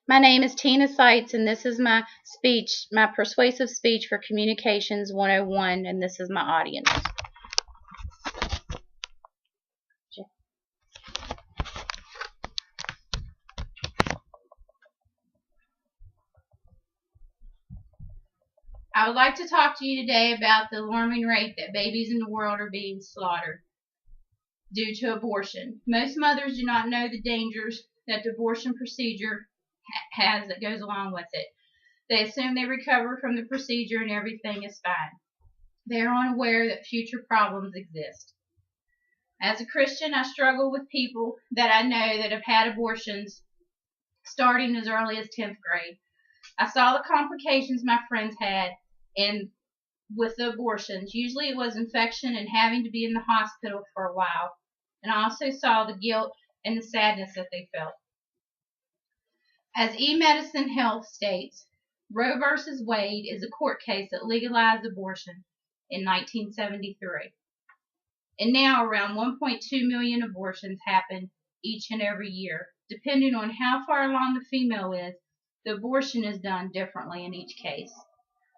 My name is Tina Seitz, and this is my speech, my persuasive speech for Communications 101, and this is my audience. I would like to talk to you today about the alarming rate that babies in the world are being slaughtered due to abortion. Most mothers do not know the dangers that the abortion procedure has that goes along with it. They assume they recover from the procedure and everything is fine. They are unaware that future problems exist. As a Christian, I struggle with people that I know that have had abortions starting as early as 10th grade. I saw the complications my friends had and with the abortions. Usually it was infection and having to be in the hospital for a while. And I also saw the guilt and the sadness that they felt. As eMedicine Health states, Roe v. Wade is a court case that legalized abortion in 1973. And now around 1.2 million abortions happen each and every year. Depending on how far along the female is, the abortion is done differently in each case.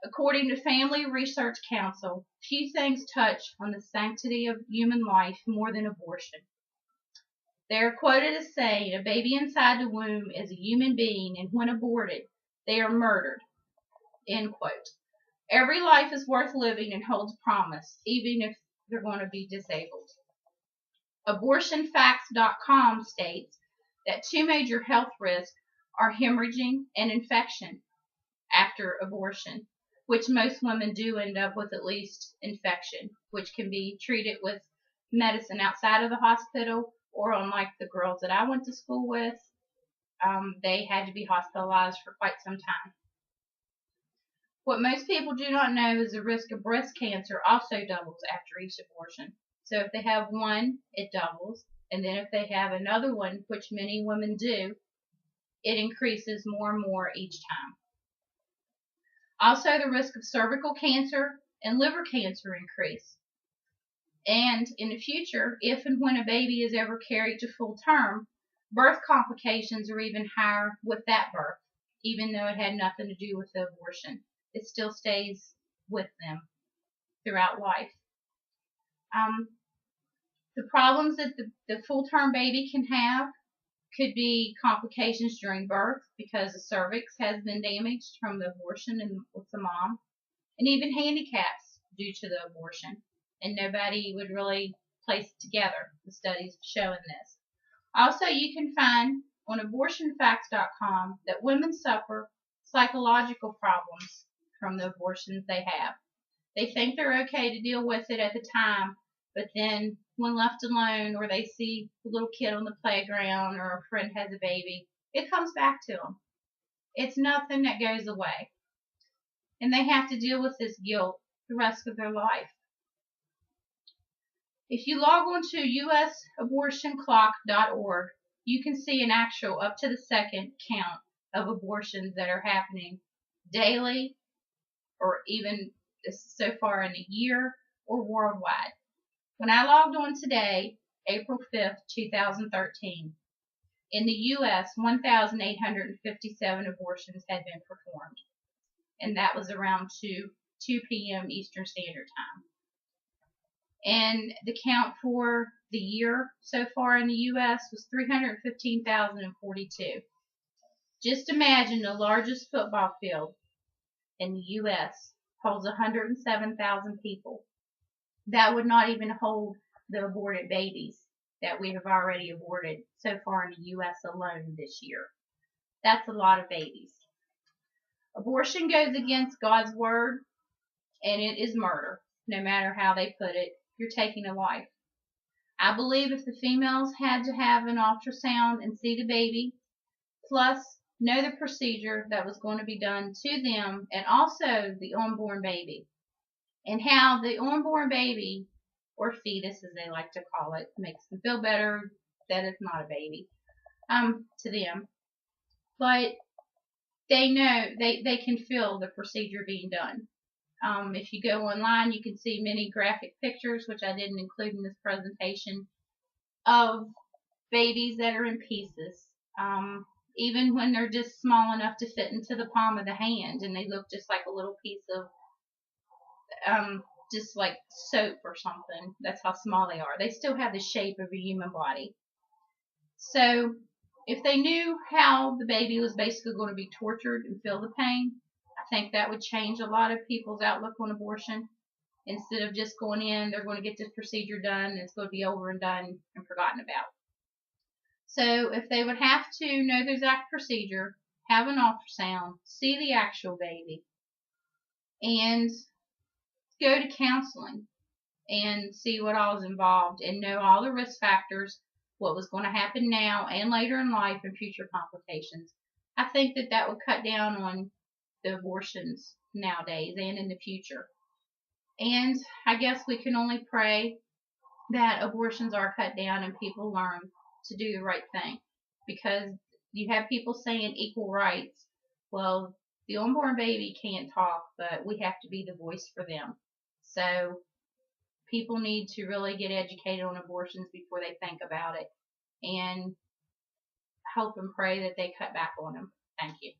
According to Family Research Council, few things touch on the sanctity of human life more than abortion. They are quoted as saying, "A baby inside the womb is a human being, and when aborted, they are murdered." End quote. Every life is worth living and holds promise, even if they're going to be disabled. AbortionFacts.com states that two major health risks are hemorrhaging and infection after abortion, which most women do end up with at least infection, which can be treated with medicine outside of the hospital, or unlike the girls that I went to school with, they had to be hospitalized for quite some time. What most people do not know is the risk of breast cancer also doubles after each abortion. So if they have one, it doubles. And then if they have another one, which many women do, it increases more and more each time. Also, the risk of cervical cancer and liver cancer increase. And in the future, if and when a baby is ever carried to full term, birth complications are even higher with that birth, even though it had nothing to do with the abortion. It still stays with them throughout life. The problems that the full-term baby can have could be complications during birth because the cervix has been damaged from the abortion and with the mom, and even handicaps due to the abortion. And nobody would really place it together, the studies showing this. Also, you can find on abortionfacts.com that women suffer psychological problems from the abortions they have. They think they're okay to deal with it at the time, but then when left alone, or they see a little kid on the playground, or a friend has a baby, it comes back to them. It's nothing that goes away. And they have to deal with this guilt the rest of their life. If you log on to usabortionclock.org, you can see an actual up to the second count of abortions that are happening daily, or even so far in a year, or worldwide. When I logged on today, April 5th, 2013, in the U.S., 1,857 abortions had been performed, and that was around 2 p.m. Eastern Standard Time. And the count for the year so far in the U.S. was 315,042. Just imagine the largest football field in the U.S. holds 107,000 people. That would not even hold the aborted babies that we have already aborted so far in the U.S. alone this year. That's a lot of babies. Abortion goes against God's word, and it is murder, no matter how they put it. You're taking a life. I believe if the females had to have an ultrasound and see the baby, plus know the procedure that was going to be done to them, and also the unborn baby, and how the unborn baby, or fetus as they like to call it, makes them feel better that it's not a baby to them. But they know, they can feel the procedure being done. If you go online, you can see many graphic pictures, which I didn't include in this presentation, of babies that are in pieces. even when they're just small enough to fit into the palm of the hand, and they look just like a little piece of just like soap or something. That's how small they are. They still have the shape of a human body. So if they knew how the baby was basically going to be tortured and feel the pain, I think that would change a lot of people's outlook on abortion. Instead of just going in, they're going to get this procedure done, and it's going to be over and done and forgotten about. So if they would have to know the exact procedure, have an ultrasound, see the actual baby, and go to counseling and see what all is involved and know all the risk factors, what was going to happen now and later in life and future complications, I think that that would cut down on the abortions nowadays and in the future. And I guess we can only pray that abortions are cut down and people learn to do the right thing. Because you have people saying equal rights. Well, the unborn baby can't talk, but we have to be the voice for them. So people need to really get educated on abortions before they think about it, and hope and pray that they cut back on them. Thank you.